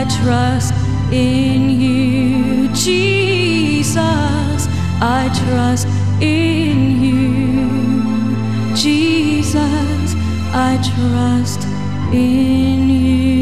trust in you, Jesus. I trust in you, Jesus. I trust in you.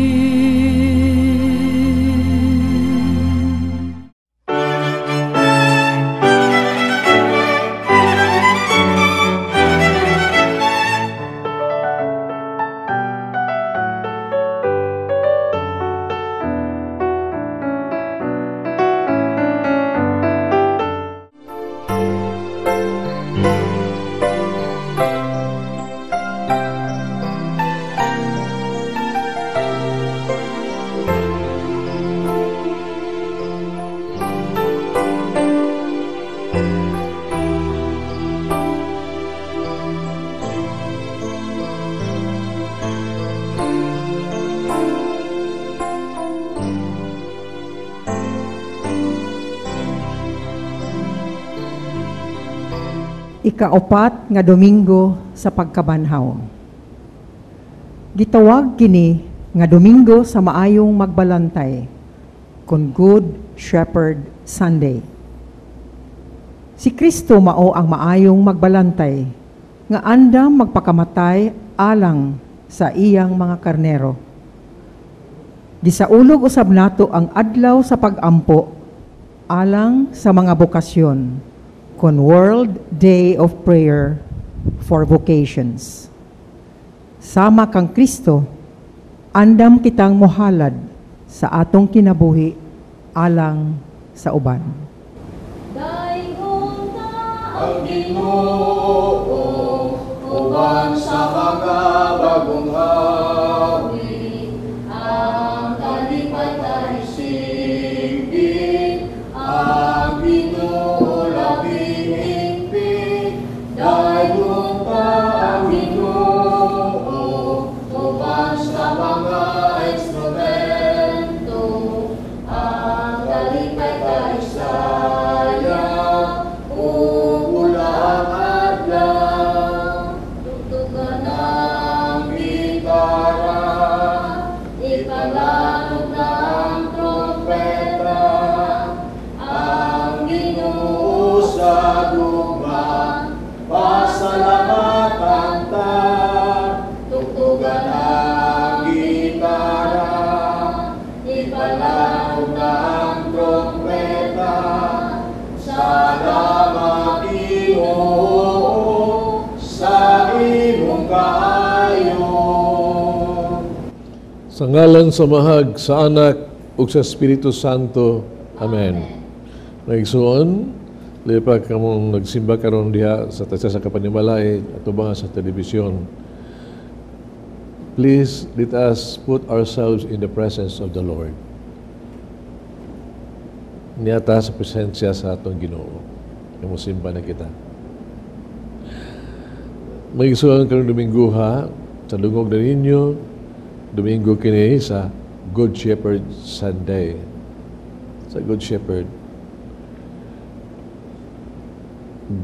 Ikaapat nga Domingo sa pagkabanhaw. Gitawag kini nga Domingo sa maayong magbalantay, kon Good Shepherd Sunday. Si Kristo mao ang maayong magbalantay, nga andam magpakamatay alang sa iyang mga karnero. Gisaulog usab nato ang adlaw sa pag-ampo alang sa mga bokasyon, kon World Day of Prayer for Vocations. Sama kang Kristo, andam kitang mohalad sa atong kinabuhi alang sa uban. Dayon na ang Ginoo uban sa mga bagong hawi, ang kalipatan sigit, ang Ginoo sa ngalan sa Mahag, sa Anak, ug sa Espiritu Santo. Amen. Naigsuon, lipat kamong nagsimba karon diha sa tasa sa kapanimalay at ubang sa telebisyon. Please, let us put ourselves in the presence of the Lord. Niyata sa presensya sa atong Ginoo. Musimba na kita. Maigsuon karong Domingo ha, sa lungog na ninyo, Domingo kini sa Good Shepherd Sunday. Sa Good Shepherd,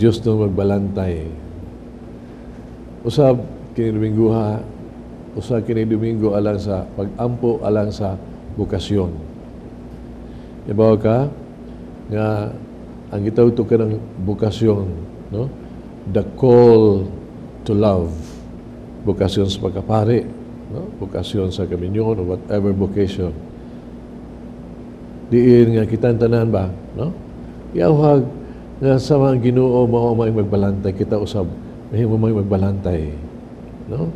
Diyos nung magbalantay. Usab kini Domingo ha, usab kini Domingo alang sa pag-ampo, alang sa bukasyon. Ibaw ka nga ang gitawag ka ng bukasyon, no? The call to love. Bukasyon sa pagkapari, no? Bukasyon sa kaminyon or whatever vocation. Diin nga kitang tanan ba, no? Iawhag nga sa mga Ginoo mao may magbalantay kita usab, mahimo may magbalantay, no?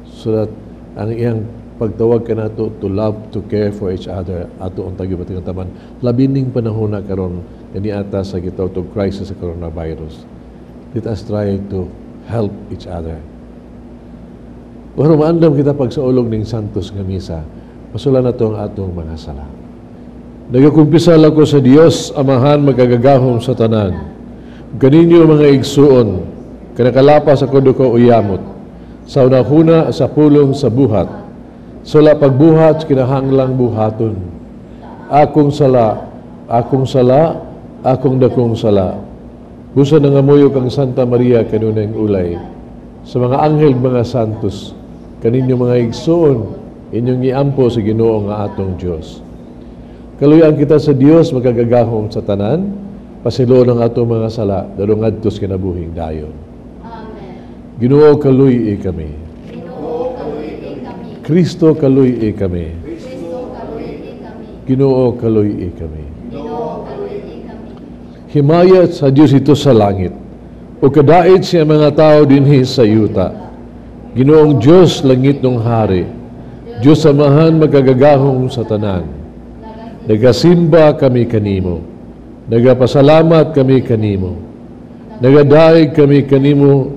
So that ang iyang pagtawag ka nato to love, to care for each other, ato ang tagibating taman. Labining panahon na karon kani ata sa gitawag to crisis sa coronavirus. Let us try to help each other. Pero maandam kita pag sa ulog ning Santos nga misa, pasulan na ang atong mga sala. Nagakumpisal ako sa Dios, Amahan magagagahom sa tanan. Kaninyo mga igsuon, kanakalapas ako duko uyamot, sa unahuna sa pulong sa buhat, sala pagbuhat kinahanglang buhaton. Akong sala, akong dakong sala. Busa na nga moyo kang Santa Maria kanunay ulay. Sa mga anghel, mga santos, kaninyo mga igsoon, inyong iampo sa Ginoo nga atong Diyos. Kaluyan kita sa Dios magagagahom sa tanan, pasilo ng atong mga sala, dalong adtos kinabuhing dayon. Amen. Ginoo kaluy kami. Ginoo kaluy kami. Kristo kaluy kami. Kristo kaluy kami. Ginoo kaluy kami. Ginoo kaluy kami. Himaya sa Dios ito sa langit, o kadait siya mga tao dinhi sa yuta. Ginoong Diyos langit ng hari, Diyos samahan magagagahong sa tanan. Nagasimba kami kanimo, nagapasalamat kami kanimo, nagadaig kami kanimo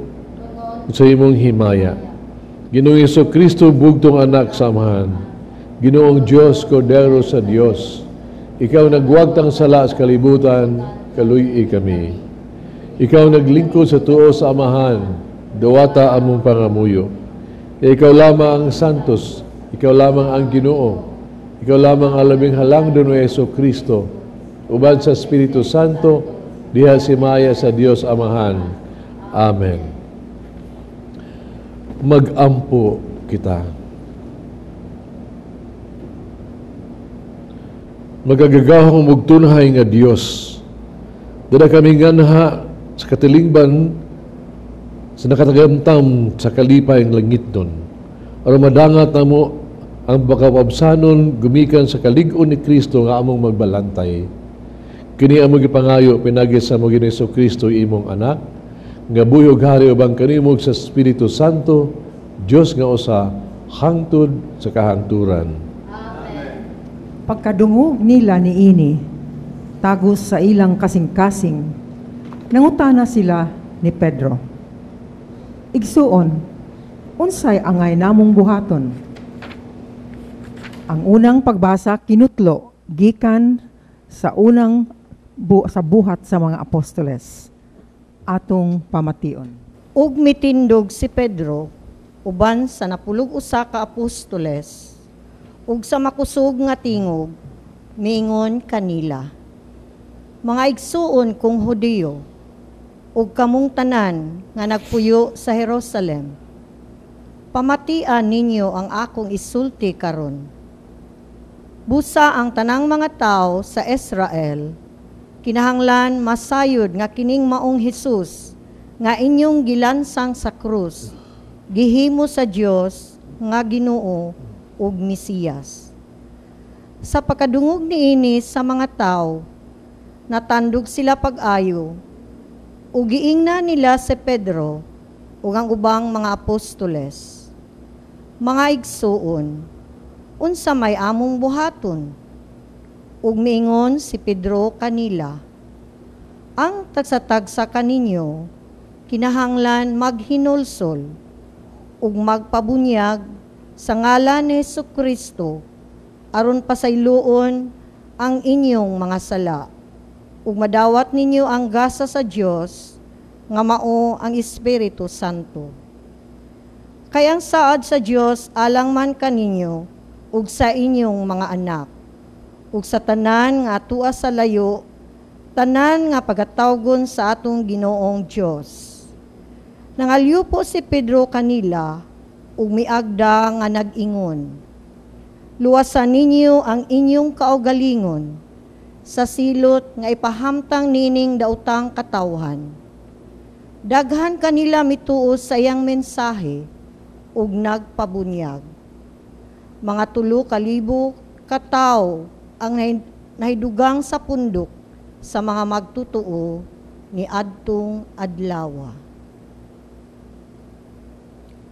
sa imong himaya. Ginoong Jesucristo bugtong anak samahan, Ginoong Diyos, Kordero sa Diyos, ikaw nagwagtang sala sa kalibutan, kaluy kami. Ikaw naglingkod sa tuo sa amahan, dawata among pangamuyo. Ikaw lamang ang santos, ikaw lamang ang Ginoo, ikaw lamang ang labing halangdon o Jesucristo, uban sa Espiritu Santo, diha simaya sa Dios Amahan. Amen. Mag-ampo kita. Magagagahong mugtunhay nga Dios. Dada kami nganha sa katilingban sa nakatagamtam sa kalipay ng langit nun. Aron madangat na mo ang bakawabsanon gumikan sa kalig-on ni Kristo nga among magbalantay. Kini among ipangayo pinagi sa mo Ginoong Kristo imong anak, nga buyog hari ubang kanimog sa Espiritu Santo, Dios nga usa hangtod sa kahangturan. Pagkadungog nila ni ini, tagos sa ilang kasing-kasing, nangutana sila ni Pedro. Igsuon, unsay angay namong buhaton? Ang unang pagbasa kinutlo gikan sa sa buhat sa mga apostoles. Atong pamation. Ug mitindog si Pedro uban sa napulog usa ka apostoles ug sa makusog nga tingog miingon kanila, mga igsuon kong Hudiyo ug kamong tanan nga nagpuyo sa Jerusalem, pamatian ninyo ang akong isulti karon. Busa ang tanang mga tao sa Israel, kinahanglan masayod nga kining maong Hesus nga inyong gilansang sa krus, gihimo sa Dios nga Ginoo ug Mesiyas. Sa pagkadungog niini sa mga tao, natandog sila pag-ayo, ug giingna nila si Pedro ug ang ubang mga apostoles. Mga igsuon, unsa may among buhaton? Ug miingon si Pedro kanila, ang tagsa-tagsa kaninyo, kinahanglan maghinulsol ug magpabunyag sa ngalan ni Jesucristo aron pasayloon ang inyong mga sala ug madawat ninyo ang gasa sa Dios nga mao ang Espiritu Santo. Kay ang saad sa Dios alang man kaninyo ug sa inyong mga anak ug sa tanan nga atua sa layo, tanan nga pagatawgon sa atong Ginoong Dios. Nangalyo po si Pedro kanila ug miagda nga nag-ingon, luwasan ninyo ang inyong kaugalingon sa silot nga ipahamtang nining daotang katawhan. Daghan kanila mituos sa iyang mensahe ug nagpabunyag. Mga 3,000 katawo ang nahidugang sa pundok sa mga magtutuo ni adtong adlawa.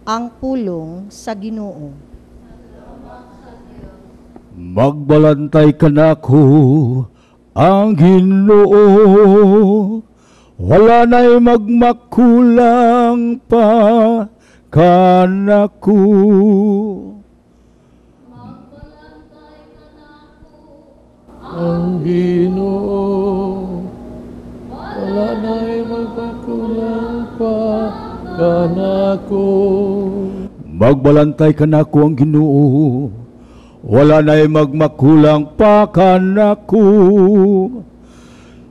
Ang pulong sa Ginoo. Magbalantay ka na ko ang Ginoo, wala na'y magmakulang pa kanako. Ang Ginoo, wala na'y magpakulang pa kanako. Magbalantay ka na ko ang Ginoo, wala na'y magmakulang pa kanako.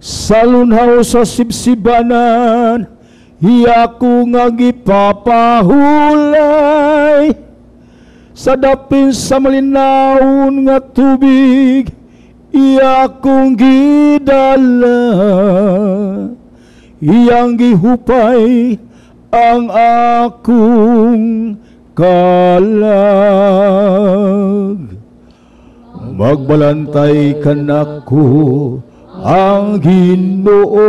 Sa lunhaw sa sibsibanan, iya ko nga gipapahulay. Sa dapin sa malinawon nga tubig, iya kong gidala, iyang gihupay ang akong kalag. Magbalantay ka nako ang Ginoo,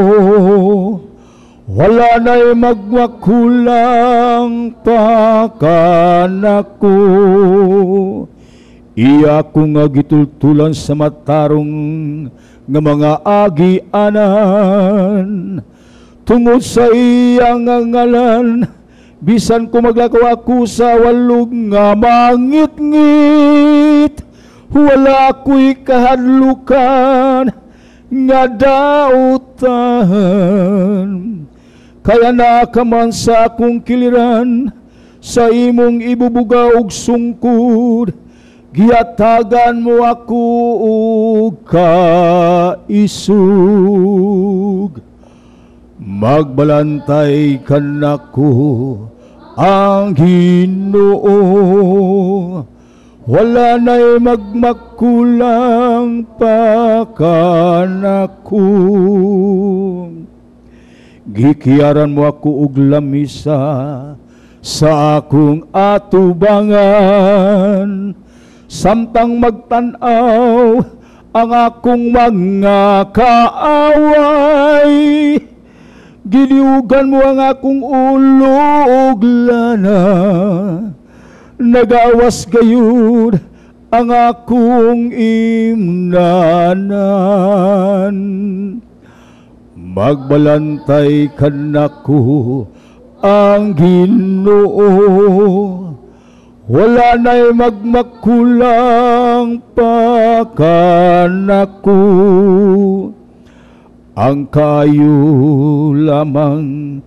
wala na'y magmakulang pa kanako. Iya ko nga gitultulan sa matarong nga mga agianan, tungod sa iyang ngalan, bisan ko maglakaw ako sa walog nga mangit-ngit, wala ko'y kahadlukan nga dautan. Kaya nakaman sa akong kiliran, sa imong ibubuga og sungkod, giyatagan mo ako og kaisug. Magbalantay ka nako ang Ginoo, wala na'y magmakulang pa kanako. Gikiyaran mo ako og lamisa sa akong atubangan, samtang magtanaw ang akong mga kaaway. Giliugan mo ang akong ulo og lana, nagawas gayud ang akong imnanan. Magbalantay ka nako ang Ginoo, wala na'y magmakulang pa kanako. Ang kayo lamang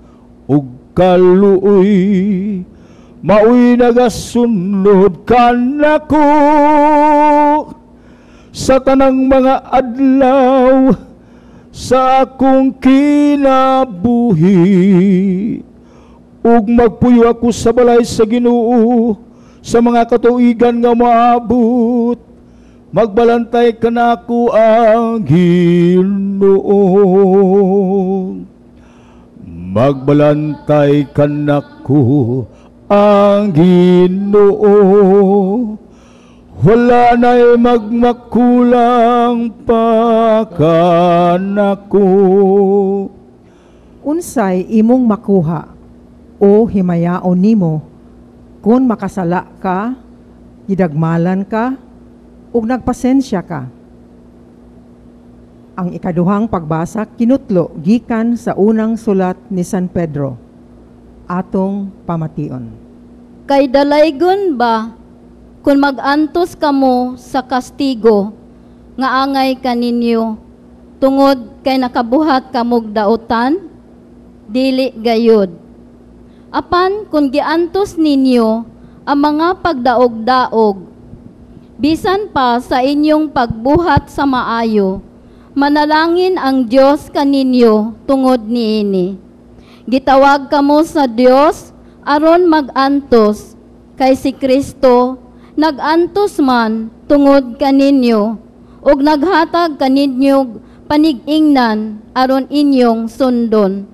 ug kaluoy, maoy nagasunod kanako sa tanang mga adlaw sa akong kinabuhi. Ug magpuyo ako sa balay sa Ginoo sa mga katuigan nga maabot. Magbalantay ka nako ang Ginoo, magbalantay ka nako ang Ginoo, wala na'y magmakulang pa kanako. Unsay imong makuha o himayaon nimo kung makasala ka, gidagmalan ka, ug nagpasensya ka? Ang ikaduhang pagbasa kinutlo gikan sa unang sulat ni San Pedro, atong pamation. Kay dalaygon ba kung magantos kamo sa kastigo nga angay kaninyo tungod kay nakabuhat kamog dautan? Dili gayud. Apan kung giantos ninyo ang mga pagdaog-daog, bisan pa sa inyong pagbuhat sa maayo, manalangin ang Dios kaninyo tungod niini. Gitawag kamo sa Dios aron magantos, kay si Kristo nagantos man tungod kaninyo, ug naghatag kaninyo panig-ingnan aron inyong sundon.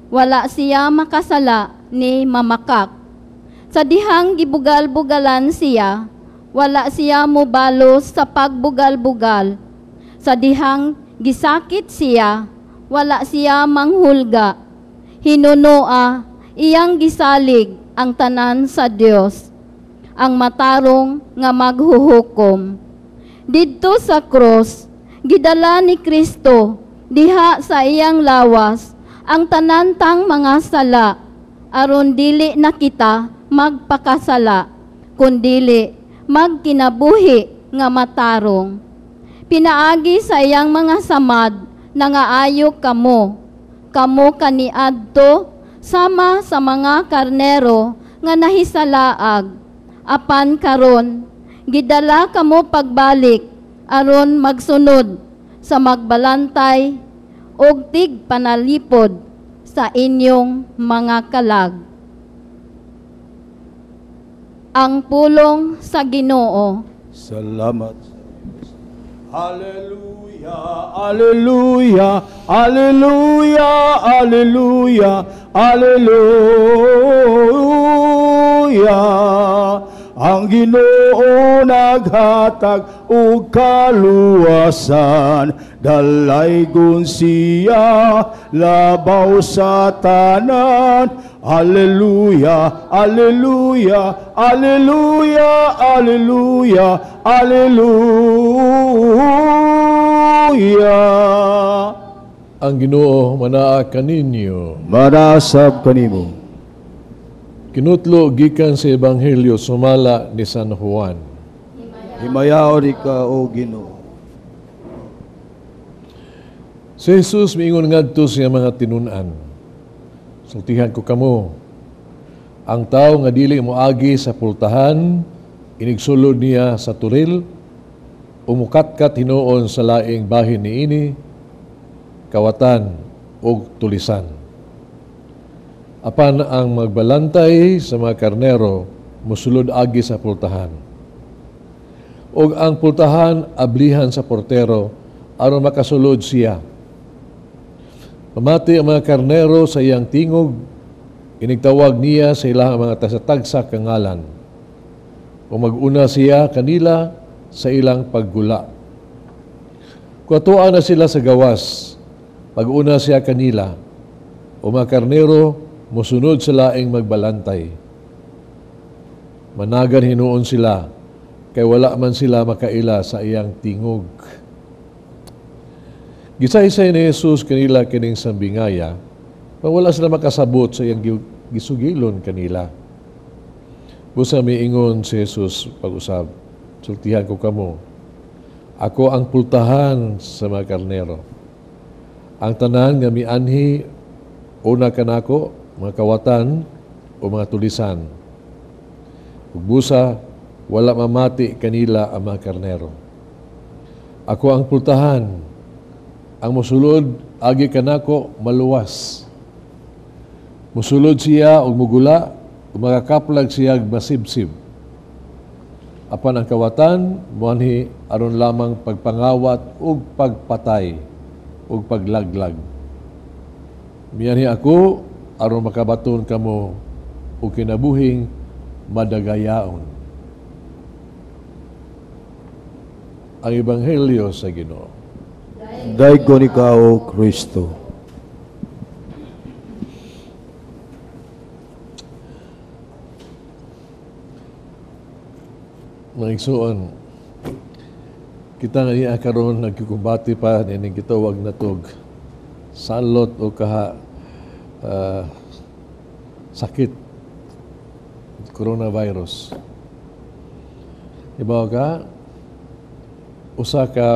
Wala siya makasala ni mamakak. Sa dihang gibugal-bugalan siya, wala siya mobalos sa pagbugal-bugal. Sa dihang gisakit siya, wala siya manghulga. Hinunoa, iyang gisalig ang tanan sa Dios, ang matarong nga maghuhukom. Didto sa cross, gidala ni Kristo diha sa iyang lawas ang tanantang mga sala, aron dili na kita magpakasala, kundili magkinabuhi nga matarong. Pinaagi sa iyang mga samad na ngaayo kamo kaniadto sama sa mga karnero nga nahisalaag. Apan karon gidala kamo pagbalik aron magsunod sa magbalantay og tigpanalipod sa inyong mga kalag. Ang pulong sa Ginoo. Salamat. Hallelujah, hallelujah, hallelujah, hallelujah, hallelujah. Ang Ginoo naghatag og kaluwasan, dalaygon siya labaw sa tanan. Hallelujah, hallelujah, hallelujah, hallelujah, hallelujah. Ang Ginoo manaa kaninyo. Manasab kanimo. Kinutlo gikan sa Ebanghelyo sumala ni San Juan. Himayaw ka o Ginoo. Si Jesus miingon ngadto sa mga tinunan. Sultihan ko kamo. Ang tao nga dili moagi sa pultahan, inigsulod niya sa turil, umukatkat hinuon sa laing bahin niini, kawatan ug tulisan. Apan ang magbalantay sa mga karnero musulod agi sa pultahan. Og ang pultahan ablihan sa portero aron makasulod siya. Pamati ang mga karnero sa iyang tingog, inigtawag niya sa ilang mga tasatagsa kangalan. O mag-una siya kanila sa ilang paggula. Kuatuan na sila sa gawas, pag-una siya kanila, o mga karnero musunod sa laing magbalantay. Managan hinuon sila, kay wala man sila makaila sa iyang tingog. Gisaysay ni Jesus kanila kining sambingaya, pag wala sila makasabot sa iyang gisugilon kanila. Busa miingon si Jesus pag-usab, sultihan ko kamo, ako ang pultahan sa mga karnero. Ang tanan nga mianhi, una kanako, mga kawatan o mga tulisan. Ug busa, wala mamati kanila ang mga karnero. Ako ang pultahan, ang musulod agi kanako maluwas. Musulod siya og mugula, ug makakaplag siya masibsib. Apan ang kawatan muanhi aron lamang pagpangawat ug pagpatay ug paglaglag. Miyanhi ako aron makabaton kamo ug kinabuhing madagayaon. Ang Ebanghelyo sa Ginoo. Daygon ikaw, Kristo. Mga igsuon, kita nga iya karon nagkikumbati pa nining gitawag na tog salot o kaha sakit coronavirus. Ibaw ka usa ka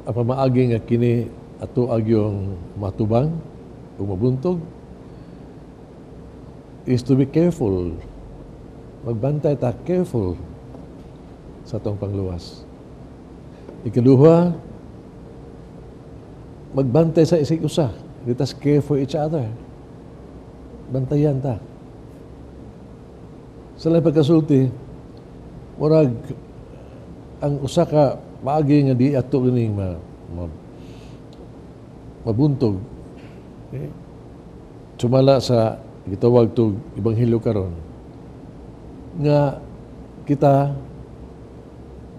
apamaagi nga kini ato agyong matubang o mabuntog is to be careful. Magbantay ta, careful sa atong pangluwas. Ikaduha, magbantay sa isig usa. Let us care for each other. Bantayan ta. Sa lang pagkasulti, murag ang usa ka maagi nga di ato ganing mabuntog. Okay? Sumala sa gitawag tog Ebanghelyo karon nga kita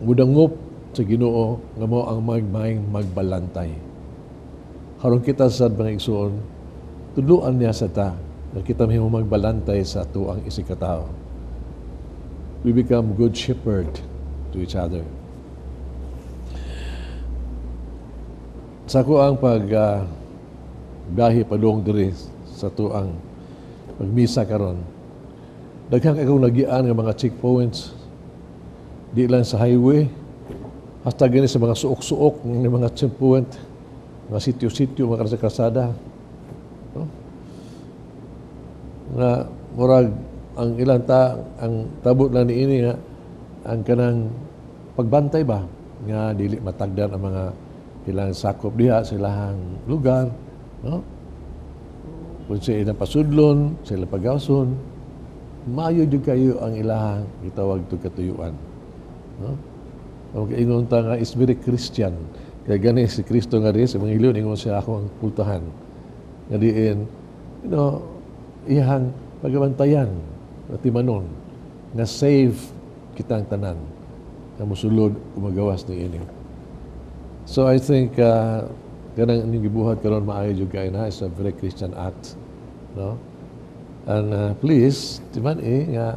mudangop sa Ginoo nga mao ang magmaing magbalantay. Haron kita sa mga igsuon, tudloan niya sa ta na kita mahimo magbalantay sa tuang isikatao. We become good shepherd to each other. Sa ko ang biyahe padung diri sa tuang pagmisa karon. Daghang akong nagian nga mga checkpoints. Di lang sa highway, hasta gani sa mga suok-suok ng mga checkpoint, mga sityo-sityo, mga kasada. No? Nga murag ang ilang ang tabot na niini nga ang kanang pagbantay ba nga dili matagdan ang mga ilang sakop diha sa ilang lugar, no? Kung sa ilang pasudlon, sa ilang pagawson, maayo jud kayo ang ilahang gitawag to katuyuan, no? Okay, ingon ta nga is very Christian. Kaya gani si Kristo nga rin, sa mga ilyon, ingon siya ako ang pultahan. Nga diin, iyahang pagabantayan, at timanon, nga save kitang tanan, nga musulod umagawas ni ini. So I think, ganang inyong gibuhat karon maayo jud kay na is a very Christian act, no? And please, timan nga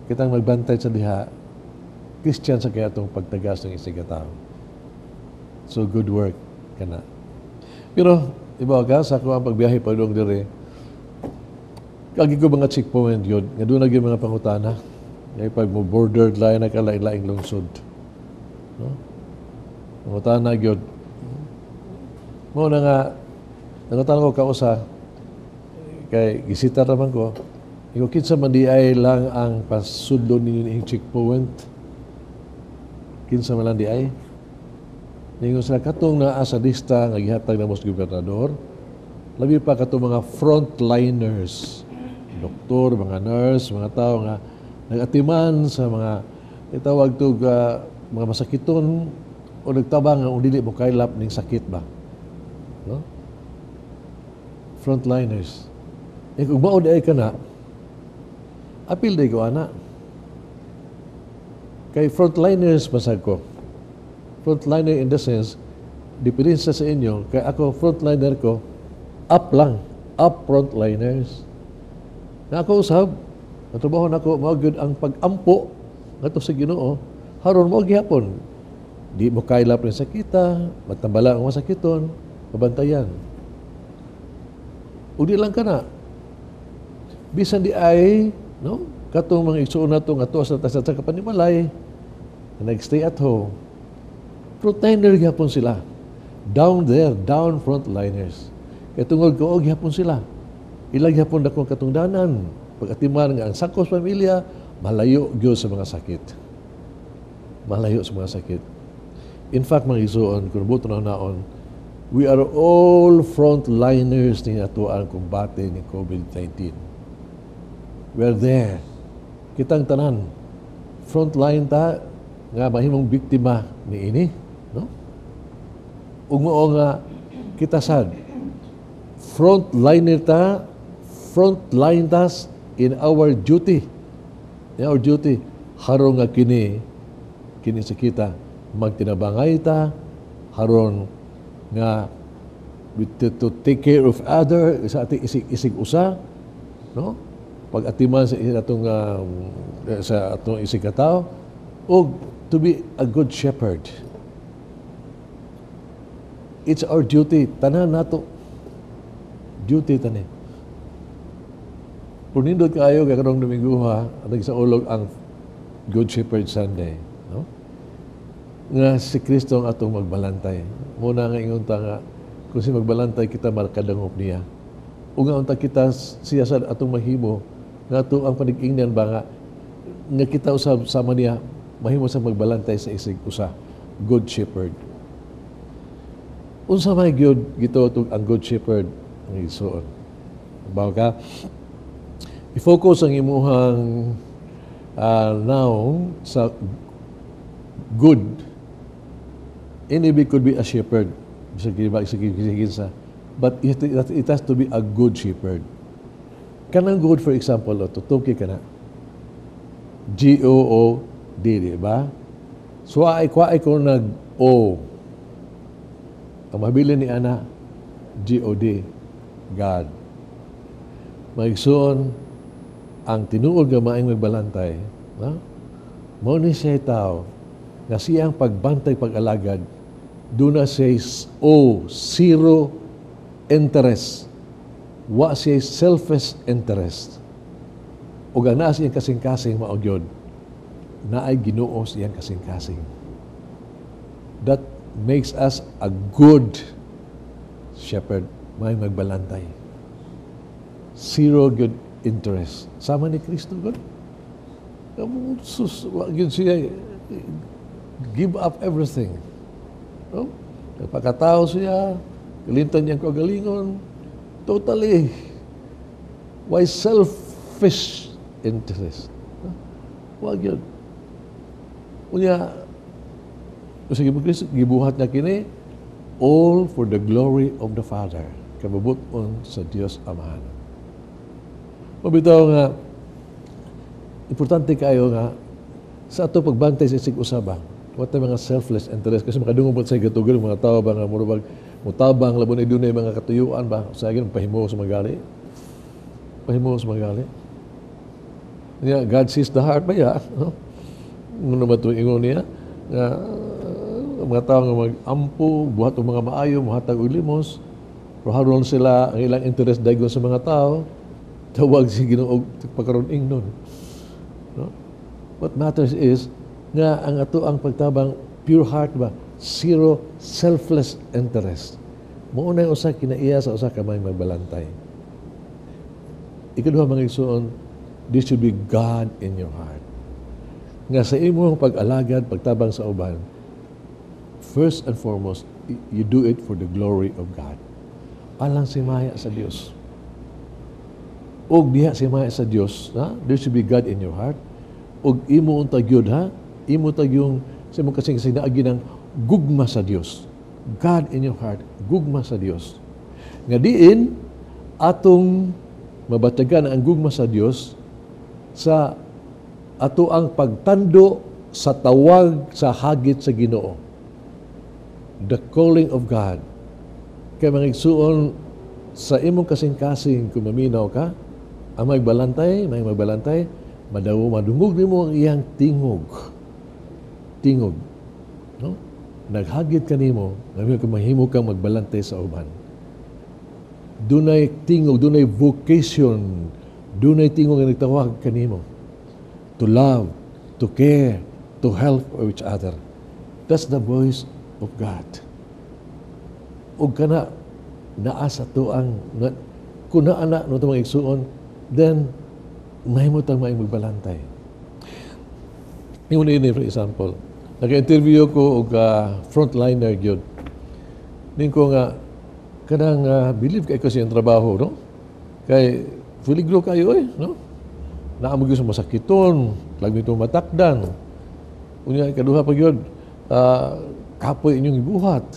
kitang magbantay sa diha, Christian sa kaya itong pagtagas ng isigataw. So, good work ka na. Pero, iba ka, sa ako ang pagbiyahe pa doon dire, kagi ko mga checkpoint yun, nga doon naging mga pangutana, nga pag mo borderline na kalaing-laing lungsod. No? Pangutana yun. Mo na nga, nangutan ko kausa, kay gisita naman ko, ikaw kinsa man di ay lang ang pasudlo ninyo ng checkpoint, kinsa man lang di ay, ningon sila katong naa sa lista nga gihatag na mos gobernador, labi pa katong mga frontliners, doktor, mga nurse, mga tao nga nagatiman sa mga itawag to mga masakiton o nagtabang nga dili mo kailap ning sakit ba, no? Frontliners. Kung maod ay ka na, apil day ko ana. Kay frontliners masag ko. Frontliner in the sense, diferensya sa inyo, kay ako frontliner ko, up lang, up frontliners. Na ako usab, natrabaho na ako, maugod ang pag-ampo, nga sa Ginoo, haron mo gihapon. Di mo kailap rin sakita, matambala ang masakiton, mabantayan. O di lang ka na. Bisan di ay, no? Katong mga igsuon na ito, nga tuwas na tasat sa kapanimalay, na nag-stay at home, frontliner gihapon sila. Down there, down frontliners. Kaya tungod ko, gihapon sila. Ilang gihapon na kong katungdanan. Pag-atiman nga ang sakos pamilya, malayo gyud sa mga sakit. Malayo sa mga sakit. In fact, mga igsuon, kung buto na naon, we are all frontliners ni ato ang kumbate ni COVID-19. We are there. Kitang tanan. Frontline ta, nga mahimong biktima ni ini. No? Ugmao nga kita sad frontliner ta, frontline tas in our duty. In our duty, haron nga kini sa kita magtinabangay ta, haron nga to take care of other sa ating isig usa, no? Pag-atiman sa atong isig katao, o to be a good shepherd. It's our duty. Tanan nato. Duty tani. Kung nindot kayo, kakarong Domingo ha, sa ulog ang Good Shepherd Sunday. No? Nga si Kristo ang atong magbalantay. Muna nga ingon ta nga, kung si magbalantay kita, markadangop niya. O nga unta kita siya sa atong mahimo, nga ito ang panig-ingnan ba nga kita usab sama niya, mahimo sa magbalantay sa isig usa. Good Shepherd. Unsa may gyud gito ang Good Shepherd ang igsoon. Bawo ka i-focus ang imuhang now sa good. Any could be a shepherd. But it has to be a good shepherd. Kanang good, for example, tutuki ka na. G-O-O-D, di ba? So, ay ko nag-O. Ang mabili ni Ana, G-O-D, God. Maigsoon, ang tinuod nga maayong magbalantay, no? Mao ni siya tao, nga siyang pagbantay pag-alagad, doon na siya zero interest. Wa siya selfish interest. O gana siyang kasing-kasing maogyod, na ay Ginoo siyang kasing-kasing. That makes us a good shepherd, may magbalantay. Zero good interest. Sama ni Kristo, God. Yun siya, give up everything. No? Pagkatao siya, kalintan niyang kagalingon, totally. Why selfish interest? No? Wag yun. Unya, Kasi gibuhat na kini, all for the glory of the Father. Kababuton sa Dios Amahan. Mabitaw nga, importante kayo nga, sa ato pagbantay sa isig usaba, what mga selfless interest, kasi makadungog sa gatugan, mga tao ba nga, murabag, mutabang, labon ay dunay mga katuyuan ba, sa akin, pahimo sa magali. Pahimo sa magali. Yeah, God sees the heart ba ya? No? Muna ba ito ingon niya? Mga tao nga mag-ampo, buhat o mga maayo, muhatag ulimos, haron sila ang ilang interest dagon sa mga tao, tawag si Ginoo pagkaroon ingnon. No? What matters is nga ang ato ang pagtabang pure heart ba, zero selfless interest. Mao na usa kinaiya sa usa ka may magbalantay. Ikaduha mga igsoon, this should be God in your heart. Nga sa imong pag-alagad, pagtabang sa uban, first and foremost, you do it for the glory of God. Alang simaya sa Dios. Og diha simaya sa Dios, ha? There should be God in your heart. Og imo untag yun, ha? Imo tag yung sa imong kasing naagi ng gugma sa Dios. God in your heart, gugma sa Dios. Nga diin, atong mabatagan ang gugma sa Dios sa ato ang pagtando sa tawag sa hagit sa Ginoo. The calling of God. Kaya mga igsuon sa imong kasing-kasing kung maminaw ka, ang may magbalantay, madungog nimo ang iyang tingog. Tingog. No? Naghagit ka nimo, ngayon kung mahimo kang magbalantay sa uban. Dunay tingog, dunay vocation, dunay tingog nga nagtawag ka nimo. To love, to care, to help each other. That's the voice of God. O kana naasa to ang kung naana no itong mga igsuon, then mahimo tang magbalantay. Yung ini for example, naka-interview ko og frontliner gyud. Ning ko nga kanang believe kay ko sa trabaho, no? Kay fuligro kayo no? Naamo gyud sa masakiton, lagi ito matakdan. Unya ikaduha pa gyud, kapoy inyong ibuhat.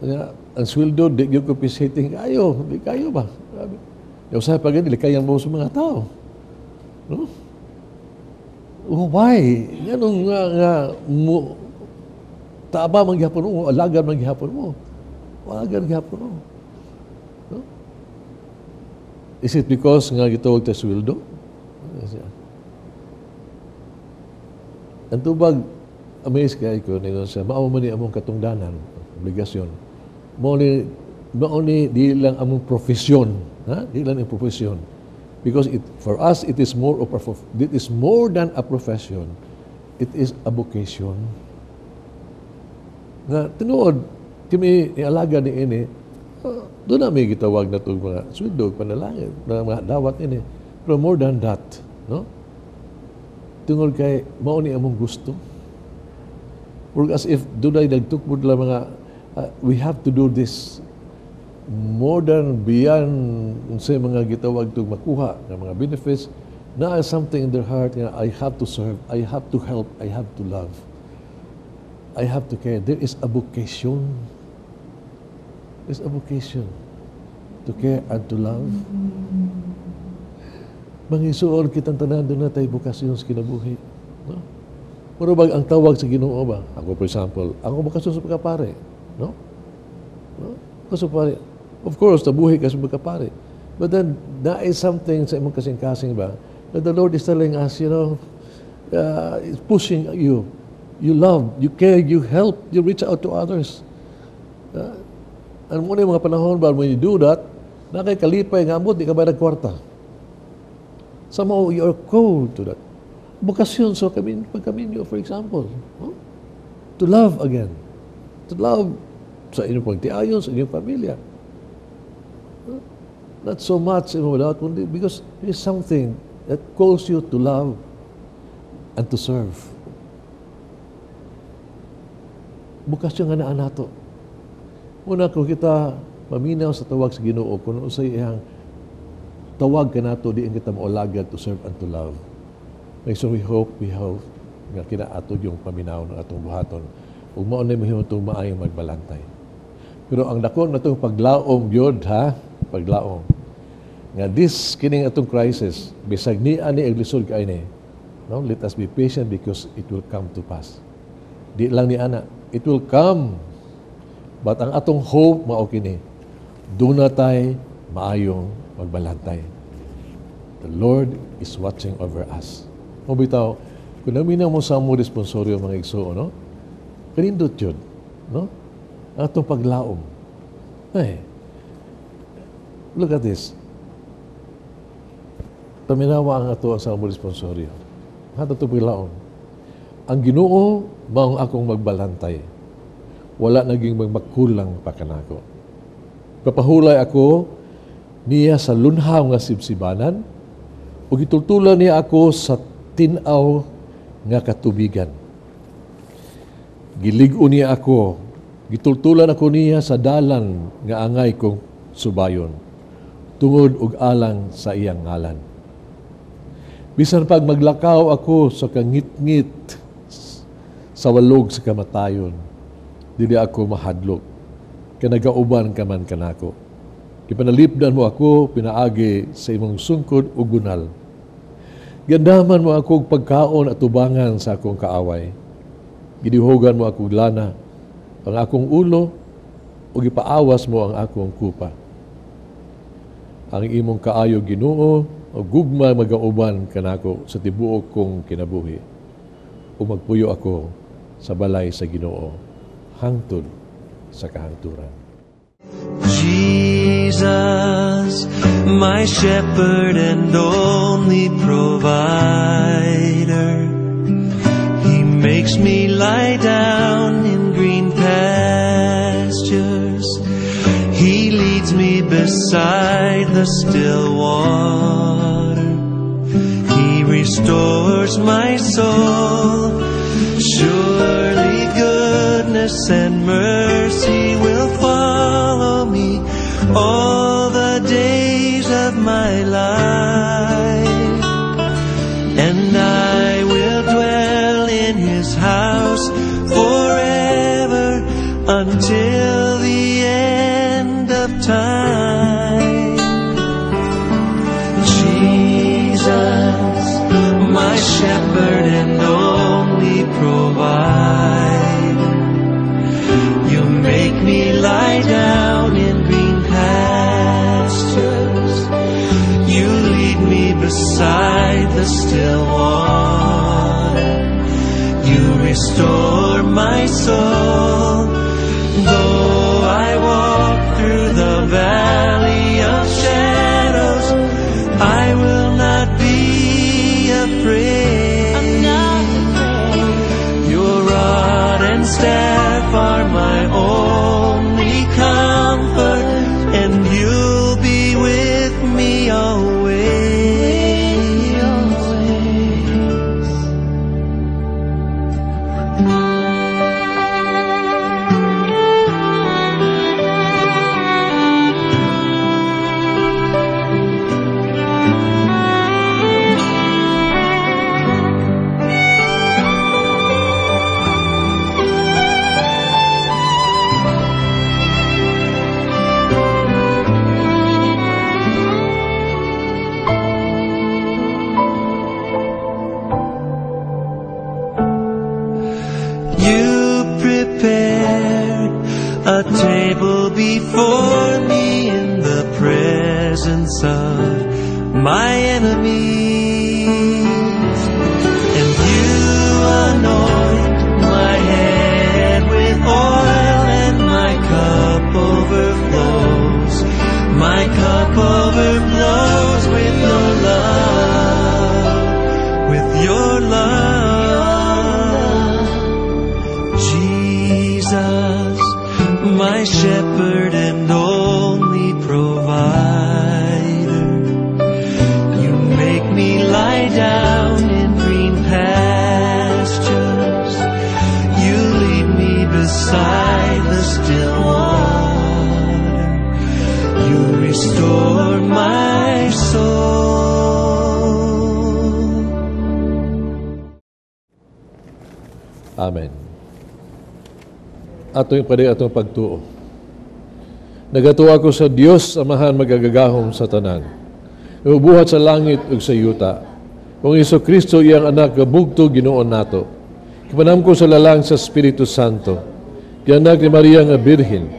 Kaya, ang sweldo, di yung compensating kayo. Di kayo ba? Yung sa pag likayan mo sa mga tao. No? Oh, why? Ganun nga mo, taaba manghihapon mo, alagan manghihapon mo. Alagan manghihapon mo. No? Is it because nga gitawag ta sweldo? Ang tubag, amaze kaya ko, ningon siya, maawa man ni among katungdanan, obligasyon. Mauni di lang among profesyon, ha? Di lang ang profesyon. Because for us it is more than a profession. It is a vocation. Nga tinuod kami ialaga ni ini, doon na may gitawag na itong mga sweldo, panalangin, mga dawat ini. Pero more than that, no? Tungod kay mauni among gusto. Or as if doon ay nagtukbod lang mga we have to do this more than beyond sa mga gitawag itong makuha ng mga benefits na something in their heart nga I have to serve, I have to help, I have to love, I have to care. There is a vocation. There's a vocation to care and to love. Mangisuon kitang tanan doon na tayo bukasyon sa kinabuhi. No? Murabag ang tawag sa Ginoo ba? Ako for example, ako bukasyon sa pagkapare. No? No? Kasi pare, of course, tabuhi ka sa pagkapare. But then, that is something sa imong kasing-kasing ba? That the Lord is telling us, is pushing you. You love, you care, you help, you reach out to others. Ano mo na yung mga panahon ba, when you do that, nakaikalipay nga amot, di ka ba nagkwarta? Somehow, you are called to that. Bukasyon sa pagkaminyo, for example. No? To love again. To love sa inyong pagtiayon, sa inyong pamilya. Not so much without, because it is something that calls you to love and to serve. Bukasyon nga na nato. Una, kung kita maminaw sa tawag sa Ginoo, kung sa iyang tawag ka nato, diin kita maulagad to serve and to love. So we hope nga kinaatod yung paminaw ng atong buhaton. Ug mao na mahimo itong maayong magbalantay. Pero ang dako na itong paglaom yun, ha? Paglaom. Nga this kining atong crisis, bisag ni ani aglisod kay ni. No, let us be patient because it will come to pass. Di lang ni ana, it will come. But ang atong hope mao kini. Doon na tayo maayong magbalantay. The Lord is watching over us. O bitaw, kung naminaw mo sa mo responsoryo mga igsuo, no? Kanindot yun, no? Ang atong paglaom. Ay, look at this. Taminawa ang ato sa mo responsoryo. Hato ito paglaom. Ang Ginoo, maong akong magbalantay. Wala naging magmakulang pa kanako. Papahulay ako niya sa lunhaw nga sibsibanan o gitultulan niya ako sa tinaw nga katubigan. Gilig-o niya ako, gitultulan ako niya sa dalan nga angay kong subayon, tungod ug alang sa iyang ngalan. Bisan pag maglakaw ako sa kangit-ngit sa walog sa kamatayon, dili ako mahadlok, kanagauban ka man kanako. Ipanalipdan mo ako, pinaagi sa imong sungkod o gunal. Gandaman mo ako pagkaon at tubangan sa akong kaaway. Gidihogan mo akong lana, ang akong ulo, o ipaawas mo ang akong kupa. Ang imong kaayo Ginoo, o gugma magauban kanako sa tibuok kong kinabuhi. O magpuyo ako sa balay sa Ginoo, hangtod sa kahangturan. Jesus, my shepherd and only provider, He makes me lie down in green pastures. He leads me beside the still water. He restores my soul. Surely goodness and mercy will follow me all the days of my life, and I will dwell in His house forever until the end of time. Jesus, my shepherd and only provider, You make me lie down in green pastures. You lead me beside the still water. You restore my soul. Though I walk through the valley of shadows, I will not be afraid. I'm not afraid. Your rod and staff are my only comfort, and You'll be with me always. You prepared a table before me in the presence of my enemies, and You anoint my head with oil, and my cup overflows. My cup overflows with Your love, with Your love. Jesus, my shepherd and only provider, You make me lie down in green pastures. You lead me beside the still water. You restore Amen. Atong pagtuo. Nagatuwa ko sa Dios, Amahan magagagahom sa tanan. Ubuhat sa langit ug sa yuta. Kung Kristo iyang anak gabugto Ginoon nato. Kipanam ko sa lalang sa Espiritu Santo. Kianak ni Maria nga Birhen.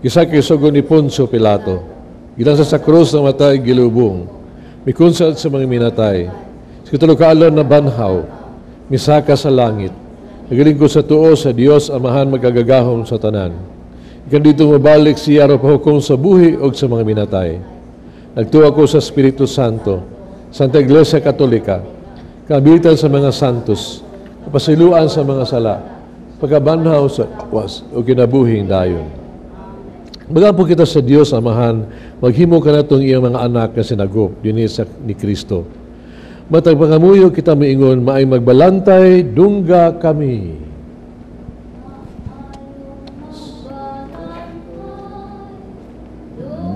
Kisakay sugo ni Poncio Pilato. Gilang sa krus na matay gilubong. Mikunsad sa mga minatay. Sa katulukalon na banhaw. Misaka sa langit. Nagaling ko sa tuo sa Dios, Amahan magagagahom sa tanan. Ikan dito mabalik siya ro pahukom sa buhi o sa mga minatay. Nagtuwa ko sa Espiritu Santo, Santa Iglesia Katolika, kabitan sa mga santos, kapasiluan sa mga sala, pagkabanhaw sa was o kinabuhing dayon. Magapo kita sa Dios, Amahan, maghimo ka na itong iyang mga anak na sinagop, dinisa ni Kristo. Matag pangamuyo kita miingon, maay magbalantay, dungga kami.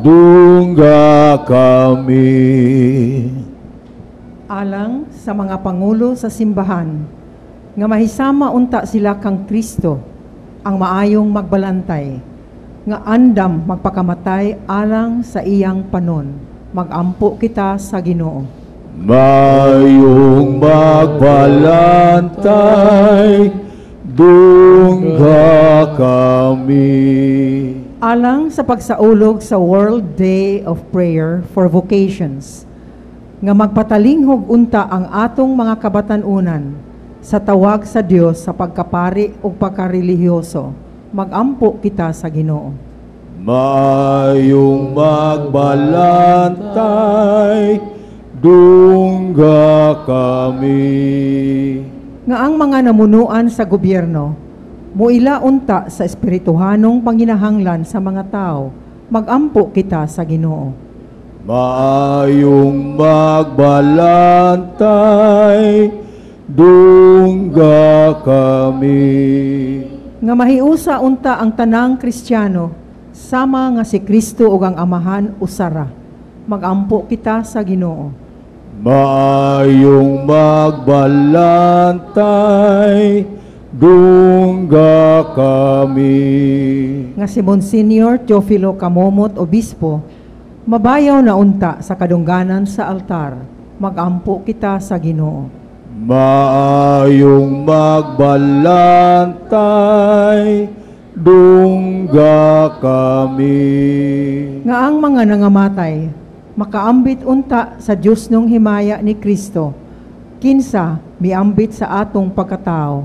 Dungga kami. Alang sa mga pangulo sa simbahan, nga mahisama unta sila kang Kristo, ang maayong magbalantay, nga andam magpakamatay alang sa iyang panon, magampo kita sa Ginoo. Mayong magbalantay, dungga kami. Alang sa pagsaulog sa World Day of Prayer for Vocations, nga magpatalinghog unta ang atong mga kabatanunan sa tawag sa Dios sa pagkapari o pagkarelihiyoso, magampo kita sa Ginoo. Mayong magbalantay, dungga kami. Nga ang mga namunuan sa gobyerno, muila unta sa espirituhanong panginahanglan sa mga tao, magampo kita sa Ginoo. Maayong magbalantay, dungga kami. Nga mahiusa unta ang tanang Kristiyano, sama nga si Kristo ug ang Amahan usara, magampo kita sa Ginoo. Maayong magbalantay, dungga kami. Nga si Monsignor Teofilo Camomot, Obispo, mabayaw na unta sa kadungganan sa altar, magampo kita sa Ginoo. Maayong magbalantay, dungga kami. Nga ang mga nangamatay, makaambit unta sa Diyos nung himaya ni Kristo, kinsa miambit sa atong pagkatao,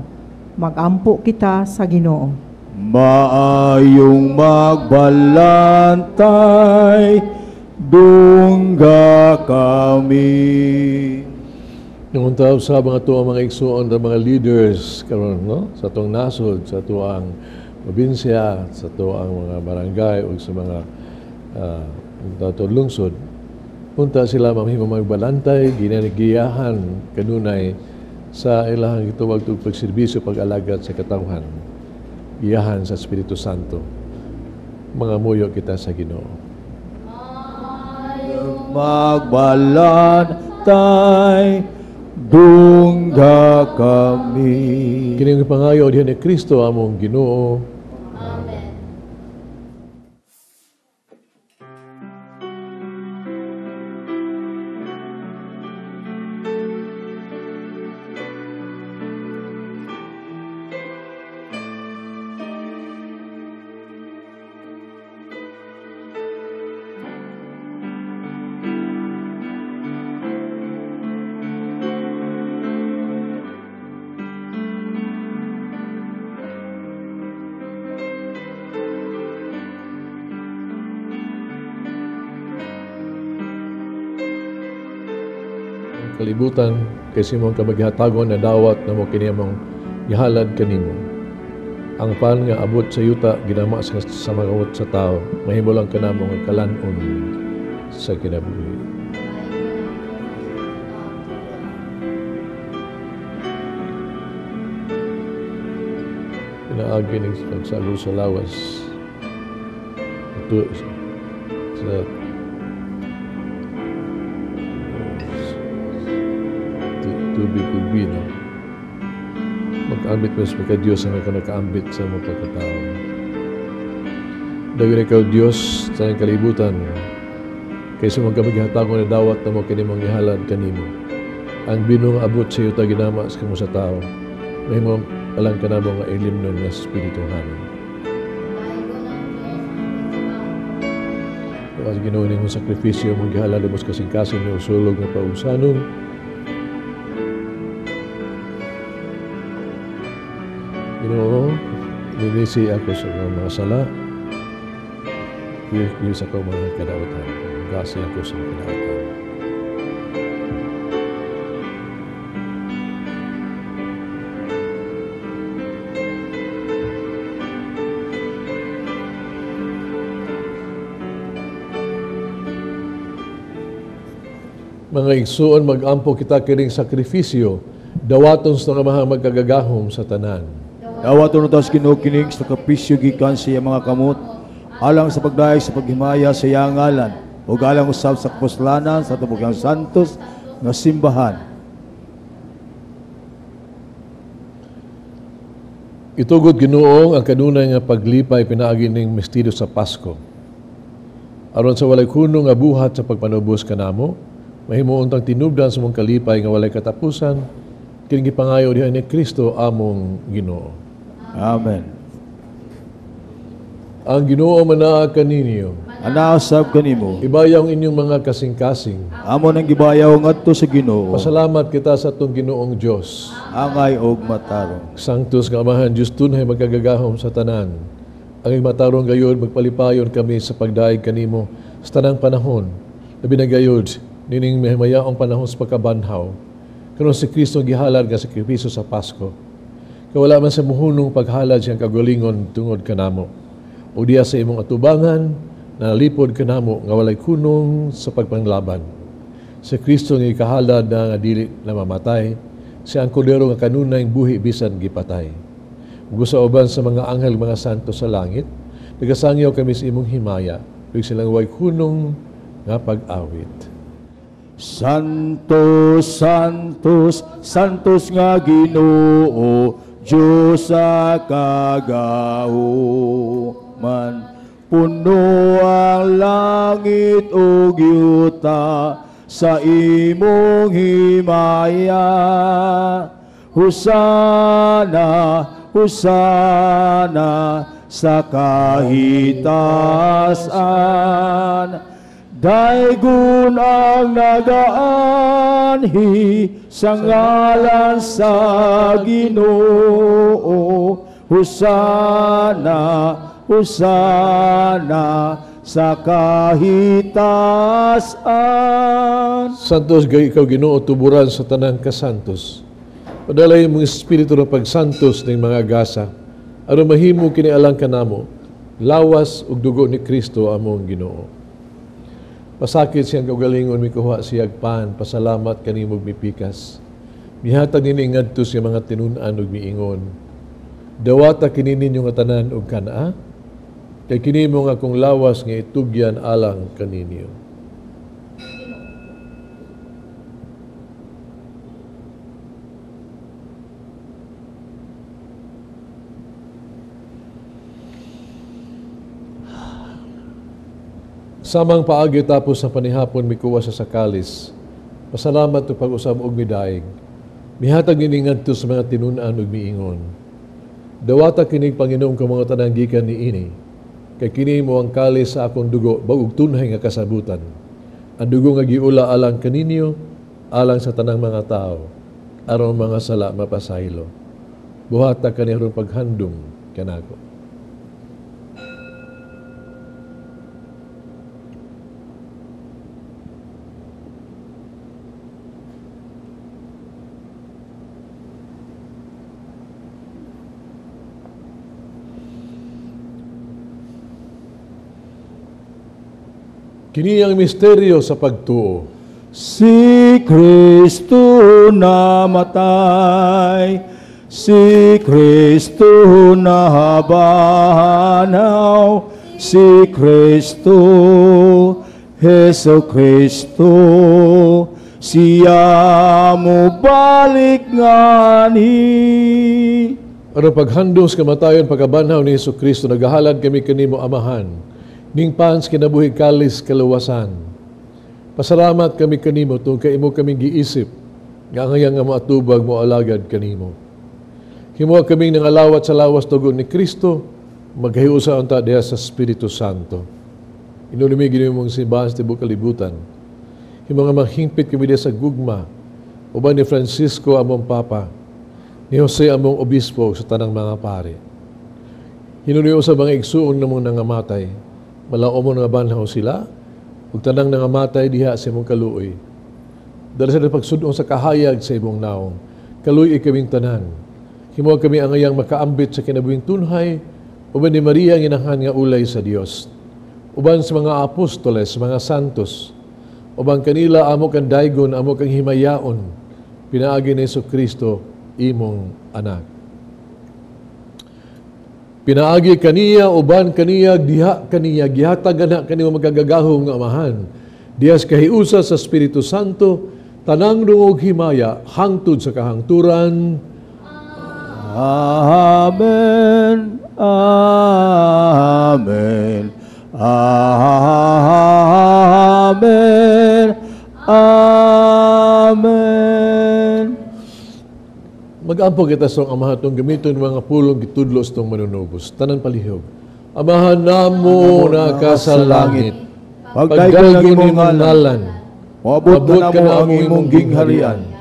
magampo kita sa Ginoo. Maayong magbalantay, dungga kami. Nung taon sa mga tuwang mga igsuon ng mga leaders karon no sa tuwang nasod, sa tuwang probinsya, sa tuwang mga barangay o sa mga lungsod, punta sila mamahimo magbalantay, ginanigiyahan kanunay sa ilahang gituwag og pagserbisyo pag-alagad sa katawhan. Iyahan sa Espiritu Santo. Mga muyo kita sa Ginoo. Magbalantay, dungga kami. Kining pangayo diha ni Kristo among Ginoo. Amen. Kalibutan kasi mong kamaghatagon na dawat na mo kini mong gihalad kanimo. Ang pan nga abot sa yuta ginama sa mangawot sa tao, mahimo lang kanamo nga kalanon sa kinabuhi. Pinaagi ng pagsalo sa lawas. Ito sa tubig ug bino. Kaambit mo sa pagka-Diyos ang nakaambit sa mga pagkatao. Daghan ikaw Diyos sa iyong kalibutan, kaysa magkamaghatagon na dawat na mo kinimong ihalad kanimo. Ang binong abot sa iyo ta ginama sa kamo sa tao, may mo alang ka na mo nga ilim nun nga Espiritu Hanon. At ginawa niyo sakripisyo mong gihalad mo sa kasing-kasing na usulog na pausanon, Ginoo, linisi ako sa mga sala, Diyos ako mga kadawatan, gasi ako sa kadawatan. Mga igsuon, mag-ampo kita kining sakrifisyo, dawaton sa nga mahang magkagagahom sa tanan. Dawaton tas Ginoo kining sakripisyo gikan sa iyang mga kamot, alang sa pagdayeg sa paghimaya sa iyang ngalan, ug alang usab sa kapuslanan sa tubugang santos nga simbahan. Itugod Ginoo ang kanunay nga paglipay pinaagi ning misteryo sa Pasko. Aron sa walay kuno nga buhat sa pagpanubos kanamo, mahimo untang tinubdan sa mong kalipay nga walay katapusan, kining gipangayo diha ni Kristo among Ginoo. Amen. Ang Ginoo manaa kaninyo, Anaasab kanimo, ibayaw inyong mga kasing-kasing. amo nang gibayaw ngadto sa Ginoo, Pasalamat kita sa atong Ginoong Dios. angay og matarong. Sanctus nga Amahan Diyos tunay magkagagahom sa tanan. Ang matarong gayod magpalipayon kami sa pagdaig kanimo sa tanang panahon. Labi na gayod nining mahimayaong panahon sa pagkabanhaw. Karon si Kristo gihalad nga sakripisyo sa Pasko. Kawala man sa muhunong paghalad siyang kagalingon tungod kanamo. O diya sa imong atubangan na lipod kanamo nga walay kunong sa pagpanglaban. Si Kristo nga ikahalad na nga dili na mamatay, siya ang kordero nga kanunay buhi bisan gipatay. Ug sa uban sa mga anghel mga santo sa langit, nagasangyaw kami sa imong himaya, ug silang way kunong nga pag-awit. Santos, Santos, Santos nga Ginoo, Diyos sa kagahuman. Puno ang langit o yuta sa imong himaya. Husana, Husana sa kahitasan. Daigon ang nagaanhi sa ngalan sa Ginoo. Husana, Husana sa kahitasan. Santos gay ikaw Ginoo tuburan sa tanang kasantos. Padalay mong espiritu ng pagsantos ng mga gasa, aron mahimo kini alang kanamo, lawas ug dugo ni Kristo among Ginoo. Pasakit siyang kaugalingon mikuha siyag pan, pasalamat kanimo mipikas. Mihatag nini ngadto siya mga tinunan ug miingon. Dawata kini ninyo nga tanan ug kana, kay kini mo nga kung lawas nga itugyan alang kaninyo. Samang paagi tapos sa panihapon mikuha sa sakalis, pasalamat o pag-usab og midaig. Mihatag nini ngadto sa mga tinunan ug miingon. Dawata kining Panginoong ka mga tanang gikan ni ini, kay kini mo ang kalis sa akong dugo bagog tunhay nga kasabutan. Ang dugo nga giula alang kaninyo, alang sa tanang mga tao, aron mga sala mapasaylo. Buhata kaniron paghandom kanako. Kini ang misteryo sa pagtuo. Si Kristo namatay, si Kristo nahabanaw, si Kristo, Hesus Kristo, siya mo balik ngani. Ano paghandong sa kamatayon pagkabanhaw ni Hesus Kristo, nagahalad kami kanimo amahan, ning pans kinabuhi kalis kaluwasan. Pasalamat kami kanimo tung kay imo kaming giisip, nga ngayang nga maatubag mo alagad kanimo. Himuha kaming nangalawat sa lawas tugon ni Kristo, maghiusa unta diha sa Espiritu Santo. Inulimi ginimo mong simbahan sa tibuok kalibutan. Himuha nga manghimpit kami diha sa gugma, uban ni Francisco among Papa, ni Jose among obispo sa tanang mga pari. Hinuliyo sa mga igsuon namong nangamatay, malao mo nga banhaw sila, ug tanang nangamatay diha sa imong kaluoy. Dala sa pagsudong sa kahayag sa imong naong, kaluoy kaming tanan. Himuha kami angayang makaambit sa kinabuhing tunhay, uban ni Maria ang inahan nga ulay sa Dios. Uban sa mga apostoles, mga santos, uban kanila amo kang daygon, amo kang himayaon, pinaagi ni Jesucristo, imong anak. Pinaagi kaniya, uban kaniya, diha kaniya, gihatag anak kaniya magagagahong nga amahan. Diyas kahiusa sa Espiritu Santo, tanang rungog himaya, hangtod sa kahangturan. Amen. Amen. Amen. Amen. Mag-ampo kita sa amahan itong gamiton mga pulong gitudlos itong manunubos. Tanan palihog. Amahan namo na ka sa langit. Pagdaygon ang imong ngalan. Moabot ka na ang imong gingharian.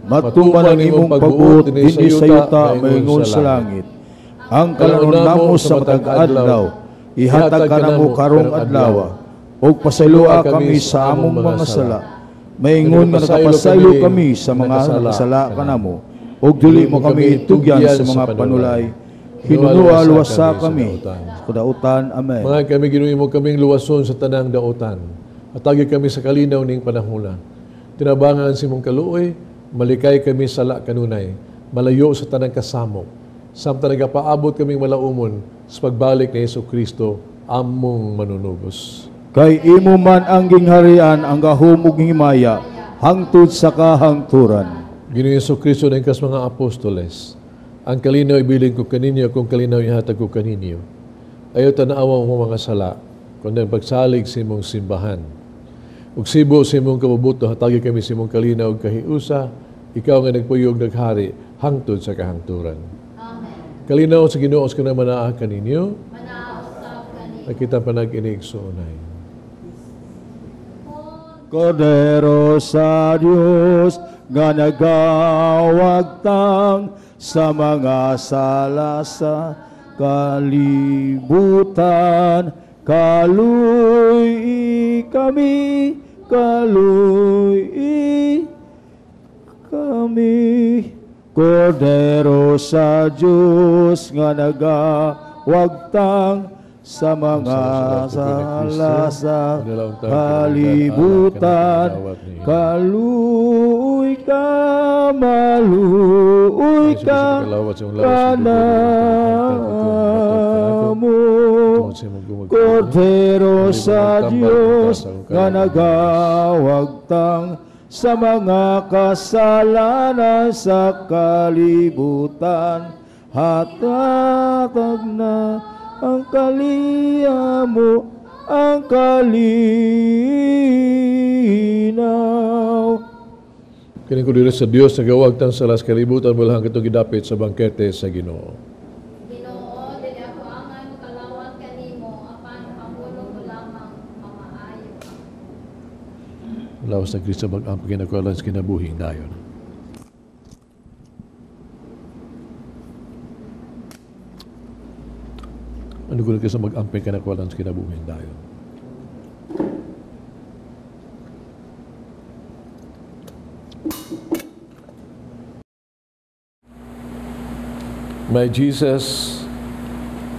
Matuman ang imong pagbuot dinhi sa yuta maingon sa langit. Ang kalanon namo sa matag adlaw, ihatag ka namo karong adlaw. Og pasaylua kami sa among mga sala. Maingon nga nakapasaylo kami sa mga nakasala kanamo. Og dili mo kami itugyan sa mga panulay. Hinunua luwasa kami sa kadautan. Amen. Mga kami ginuwi mo kaming luwason sa tanang dautan. Atagi kami sa kalinaw ning panahula. Tinabangan si mong kaluoy, malikay kami sala kanunay, malayo sa tanang kasamok. Samtang nagapaabot kaming malaumon sa pagbalik ni Jesucristo, among manunubos. Kay imo man ang gingharian, ang gahumog himaya, hangtod sa kahangturan. Ginoong Jesucristo na kas mga apostoles, ang kalinaw ibilin ko kaninyo, kung kalinaw ihatag ko kaninyo. Ayaw tanaawa mo mga sala, kundi ang pagsalig sa imong simbahan. Ug sibo sa imong kabubuto, hatagi kami sa imong kalinaw kahiusa, ikaw nga nagpuyog naghari, hangtod sa kahangturan. Amen. Kalinaw sa Ginoo ka na manaah kaninyo, Manausap kani. nakita pa nag-inigsoonay. Kordero sa Diyos, nga nagawagtang sa mga sala sa kalibutan. Kaluy kami, kaluy kami. Kordero sa Diyos, nga nagawagtang sa mga sala sa kalibutan. Kaluy ka, maluoy ka, kanamo. Kordero sa Diyos, nga nagawagtang sa mga kasalanan sa kalibutan. Hatatag na ang kaliyamo, ang kalinaw. Kining ko diri sa Dios nagawagtang sa las kalibutan bulhang katong gidapit sa bangkete sa Ginoo. Ginoo, dili ako angay makalawat kanimo apan pamulong mo lamang mamaayo. Lawas na Kristo mag-ampo kinakualan sa kinabuhing dayon. Ano ko na sa mag-ampo kinakualan sa kinabuhing dayon. My Jesus,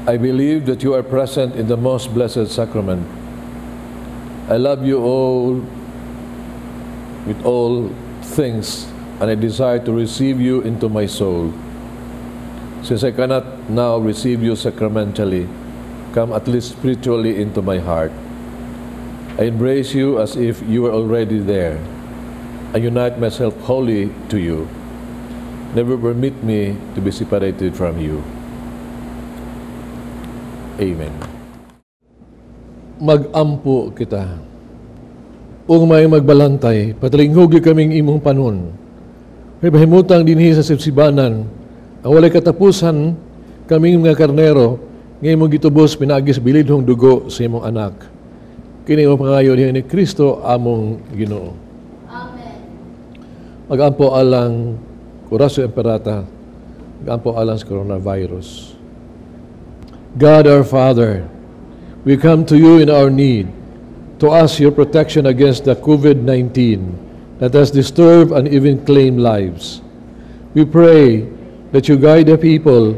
I believe that you are present in the most blessed sacrament. I love you all with all things, and I desire to receive you into my soul. Since I cannot now receive you sacramentally, come at least spiritually into my heart. I embrace you as if you were already there. I unite myself wholly to you. Never permit me to be separated from you. Amen. Magampo kita. Ug may magbalantay, patalinghugi kaming imong panon. May bahimutang dinhi sa sibsibanan, ang walay katapusan kaming mga karnero, ngayon mong gitubos pinagis bilidhong dugo sa imong anak. Kini mo pangayo diha ni Kristo among Ginoo. Amen. Magampo alang Kurasyo Emperata, magampo alang sa coronavirus. God our Father, we come to you in our need to ask your protection against the COVID-19 that has disturbed and even claimed lives. We pray that you guide the people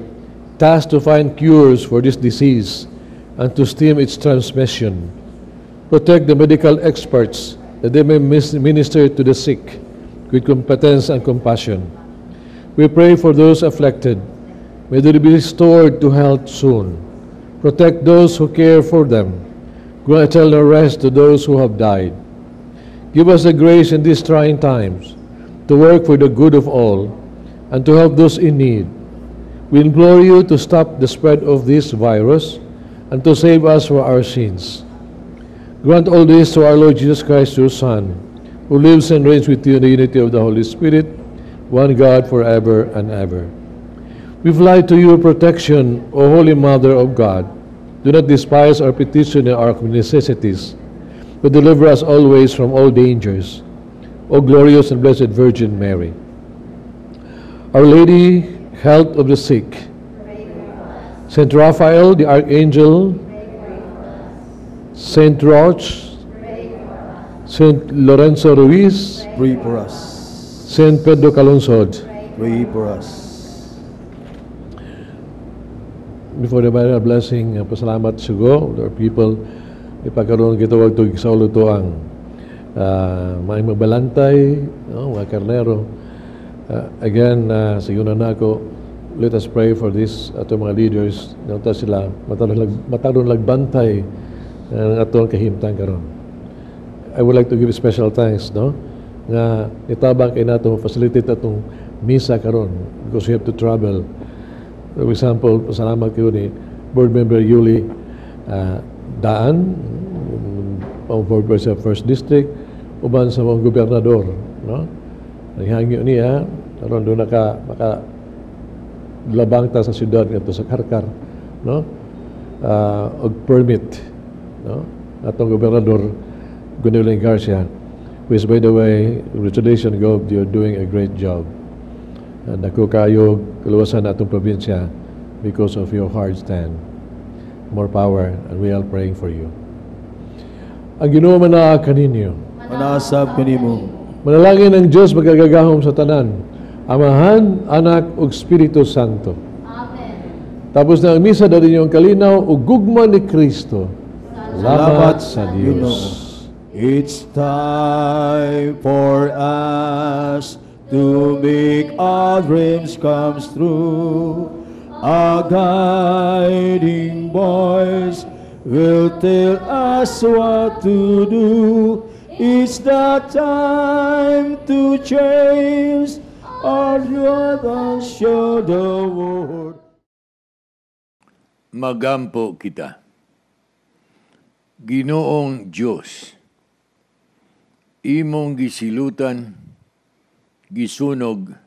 tasked to find cures for this disease and to stem its transmission. Protect the medical experts that they may minister to the sick with competence and compassion. We pray for those afflicted. May they be restored to health soon. Protect those who care for them. Grant eternal rest to those who have died. Give us the grace in these trying times to work for the good of all and to help those in need. We implore you to stop the spread of this virus and to save us from our sins. Grant all this to our Lord Jesus Christ, your Son, who lives and reigns with you in the unity of the Holy Spirit, one God forever and ever. We fly to your protection, O Holy Mother of God. Do not despise our petition and our necessities, but deliver us always from all dangers. O glorious and blessed Virgin Mary. Our Lady, health of the sick. Saint Raphael, the Archangel. Saint Roch. Saint Lorenzo Ruiz. Pray for us. Saint Pedro Calungsod. Pray for us. Before the final blessing, pasalamat sugo, our people, ipagkaroon kita wag ito sa ulo to ang may magbalantay, no, mga karnero. Again, siguro na ako, let us pray for this ato mga leaders, nata sila mataron lagbantay ng atong kahimtang karon. I would like to give special thanks, no, nga nitabang kay nato facilitate atong misa karon because we have to travel. For example, pasalamat kayo ni Board Member Yuli Daan, ang board member sa First District, uban sa mga gobernador, no? Naghangyo niya, karon doon labang ta sa syudad ngadto sa Karkar, no? Og permit, no? Atong gobernador Gunilin Garcia, which by the way, congratulations, Gov, you're doing a great job. Dako kayo kaluwasan na atong probinsya because of your hard stand. More power, and we are praying for you. Ang Ginoo manaa kaninyo. Manasab kanimo. Manalangin ng Diyos magagagahom sa tanan, Amahan, Anak, ug Espiritu Santo. Amen. Tapos na ang misa dali ninyong kalinaw ug gugma ni Kristo. Salamat sa Diyos. It's time for us to make our dreams come true. A guiding voice will tell us what to do. It's the time to change our youth and show the world. Magampo kita. Ginoong Diyos, imong gisilutan, gisunog,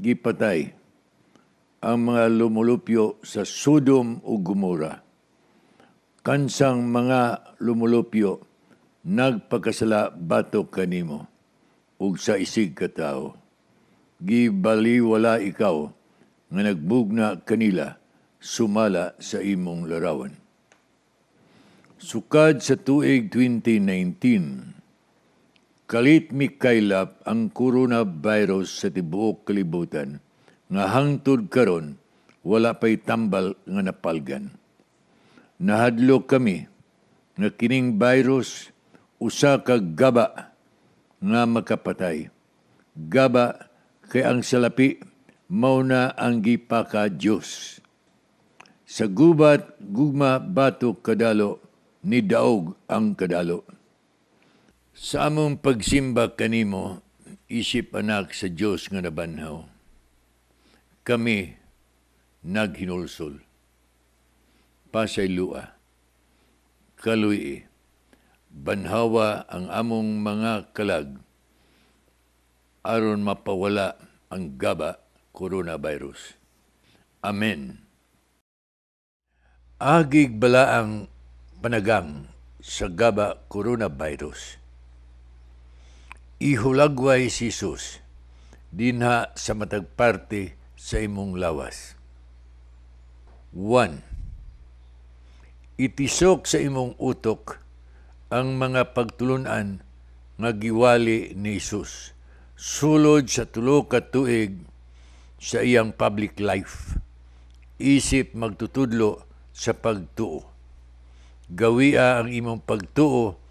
gipatay ang mga lumulupyo sa Sodom ug Gomora. Kansang mga lumulupyo nagpakasala batok kanimo ug sa isig katao. Gibaliwala ikaw nga nagbugna kanila sumala sa imong larawan. Sukad sa tuig 2019, kalit mikaylap ang coronavirus sa tibuok kalibutan nga hangtod karon wala pay tambal nga napalgan. Nahadlok kami nga kining virus usa ka gaba nga makapatay. Gaba kay ang salapi mao na ang gipaka Dios. Sa gubat gugma batok kadalo ni daog ang kadalo. Sa among pagsimba kanimo, isip anak sa Dios nga nabanhaw. Kami naghinulsol. Pasay lua. Kaluy, banhawa ang among mga kalag aron mapawala ang gaba coronavirus. Amen. Agig balaang panagang sa gaba coronavirus. Ihulagway si Jesus dinha sa matag parte sa imong lawas. 1. Itisok sa imong utok ang mga pagtulunan nga giwali ni Jesus sulod sa 3 ka tuig sa iyang public life. Isip magtutudlo sa pagtuo. Gawia ang imong pagtuo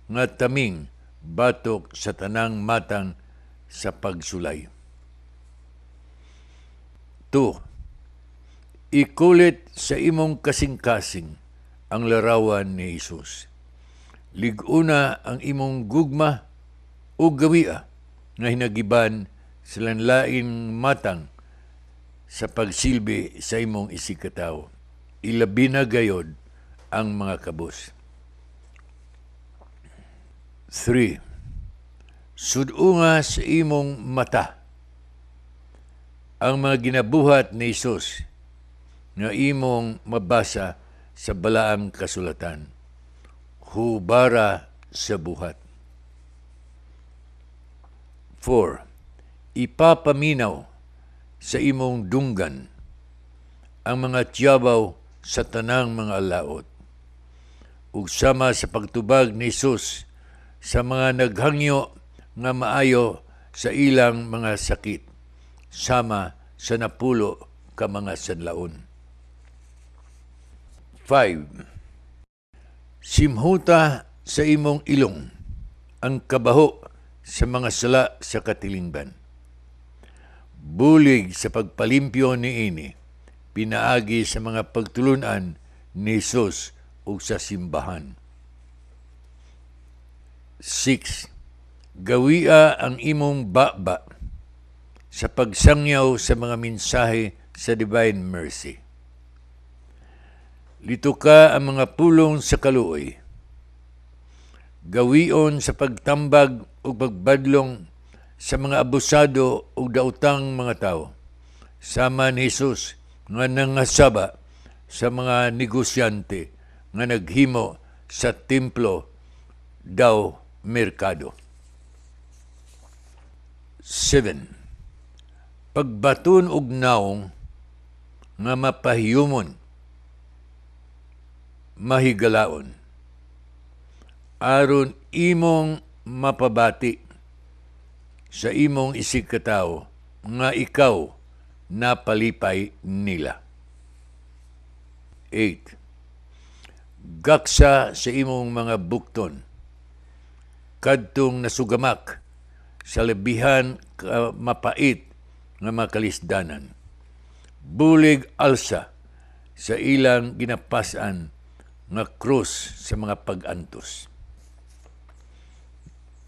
nga taming batok sa tanang matang sa pagsulay. 2. Ikulit sa imong kasing-kasing ang larawan ni Jesus. Liguna ang imong gugma o gawia nga hinagiban sa lanlain matang sa pagsilbi sa imong isikataw. Ilabi na gayod ang mga kabus. 3. Sudunga sa imong mata ang mga ginabuhat ni Jesus nga imong mabasa sa balaang kasulatan. Hubara sa buhat. 4. Ipapaminaw sa imong dunggan ang mga tiyabaw sa tanang mga laot. Ug sama sa pagtubag ni Jesus sa mga naghangyo nga maayo sa ilang mga sakit, sama sa napulo ka mga sanlaon. 5. Simhuta sa imong ilong ang kabaho sa mga sala sa katilingban. Bulig sa pagpalimpyo niini, pinaagi sa mga pagtulunan ni Jesus ug sa simbahan. 6. Gawia ang imong baba sa pagsangyaw sa mga mensahe sa Divine Mercy. Lito ka ang mga pulong sa kaluoy. Gawion sa pagtambag o pagbadlong sa mga abusado o dautang mga tao. Sama ni Jesus nga nangasaba sa mga negosyante nga naghimo sa templo daw merkado. 7. Pagbaton og naong nga mapahiyumon, mahigalaon, aron imong mapabati sa imong isigkatao nga ikaw napalipay nila. 8. Gaksa sa imong mga bukton, kadtong nasugamak sa lebihan mapait nga makalisdanan. Bulig alsa sa ilang ginapasan nga krus sa mga pag-antos.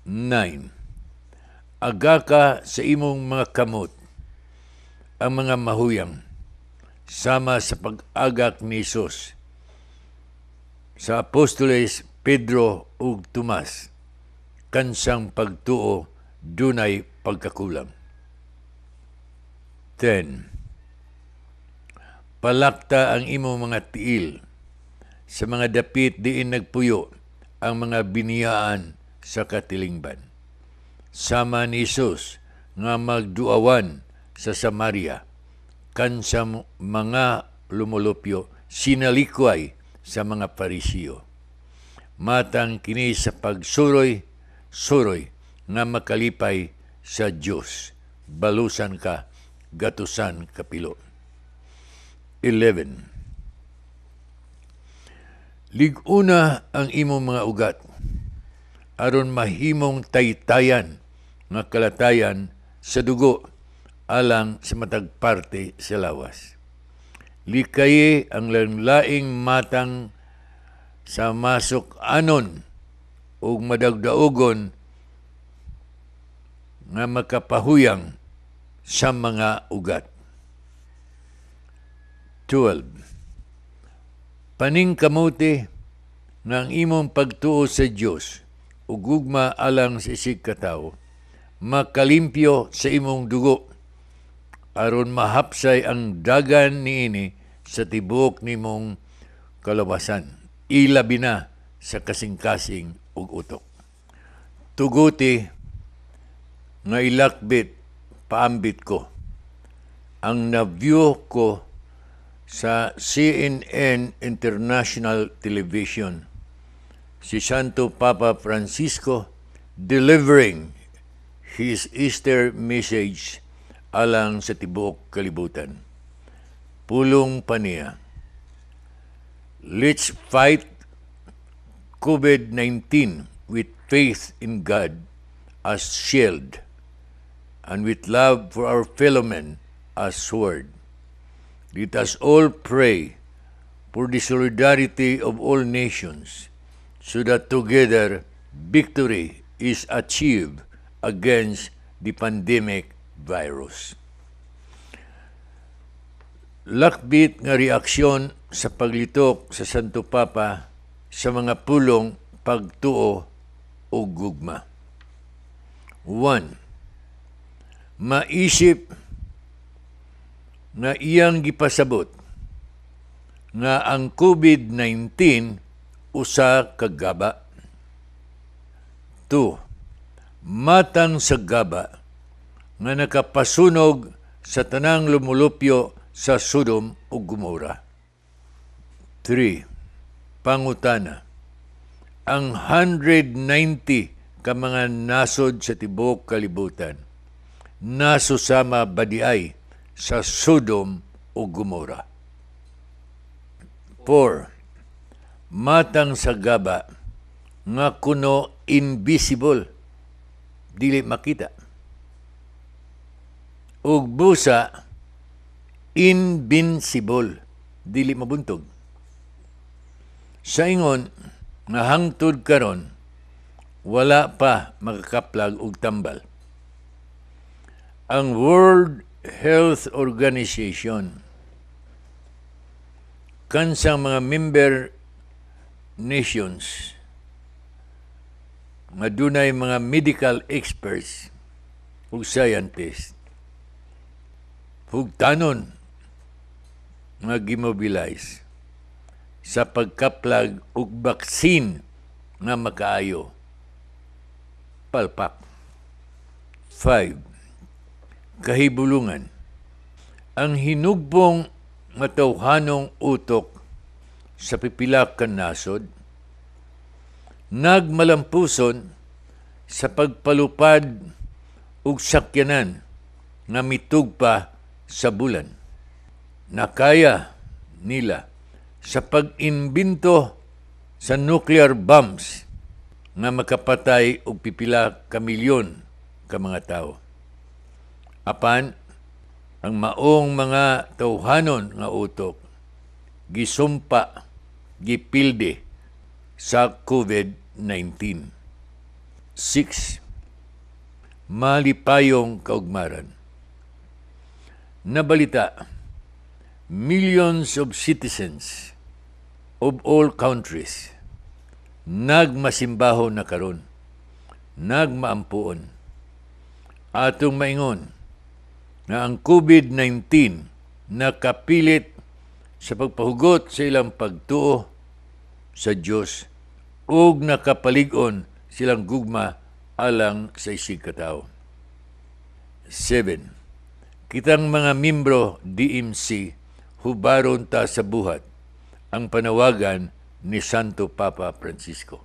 9. Agaka sa imong mga kamot ang mga mahuyang, sama sa pag-agak ni Jesus sa apostoles Pedro ug Tomas, kansang pagtuo dunay pagkakulang. 10. Palakta ang imong mga tiil sa mga dapit diin nagpuyo ang mga biniyaan sa katilingban. Sama ni Jesus nga magduawan sa Samaria, kansa mga lumulupyo sinalikway sa mga Parisiyo. Matang kini sa pagsuroy nga makalipay sa Dios. Balusan ka, gatusan kapilo. 11. Liguna ang imong mga ugat aron mahimong taytayan nga kalatayan sa dugo alang sa matag parte sa lawas. Likaye ang laing matang sa masok anon ug madagdaogon nga makapahuyang sa mga ugat. 12. Paning kamuti nga ang imong pagtuo sa Dios ug gugma alang sa isig katawo makalimpyo sa imong dugo aron mahapsay ang dagan niini sa tibuok nimong kalawasan, ilabi na sa kasing-kasing ug utok. Tuguti nga ilakbit paambit ko ang na-view ko sa CNN International Television, si Santo Papa Francisco delivering his Easter message alang sa tibuok kalibutan. Pulong pa niya, let's fight COVID-19 with faith in God as shield and with love for our fellow men as sword. Let us all pray for the solidarity of all nations so that together victory is achieved against the pandemic virus. Lakbit nga reaksyon sa paglitok sa Santo Papa sa mga pulong pagtuo o gugma. 1. Maisip na iyang gipasabot nga ang COVID-19 usa ka gaba. 2. Matang sa gaba nga nakapasunog sa tanang lumulupyo sa Sodom ug Gomora. 3. Pangutana. Ang 190 ka mga nasod sa tibuok kalibutan nasusama badiay sa Sodom o Gomora. 4. Matang sa gaba nga kuno invisible, dili makita. Ug busa invincible, dili mabuntog. Sa ingon nga hangtod karon wala pa makakaplag og tambal. Ang World Health Organization kansang mga member nations nga dunay mga medical experts ug scientists hugtanon nga gimobilize sa pagkaplag og baksin nga makaayo. Palpak. 5. Kahibulungan. Ang hinugbong matawhanong utok sa pipila ka nasod nagmalampuson sa pagpalupad ug sakyanan nga mitugpa sa bulan. Nakaya nila sa pag-imbento sa nuclear bombs nga makapatay og pipila ka milyon ka mga tao. Apan, ang maong mga tawhanon nga utok gisumpa, gipilde sa COVID-19. 6. Malipayong kaugmaran. Nabalita, millions of citizens of all countries nagmasimbaho na karon, nagmaampuon. Atong maingon na ang COVID-19 nakapilit sa pagpahugot sa ilang pagtuo sa Dios ug nakapalig-on silang gugma alang sa isig katao. 7. Kitang mga membro DMC hubaron ta sa buhat ang panawagan ni Santo Papa Francisco.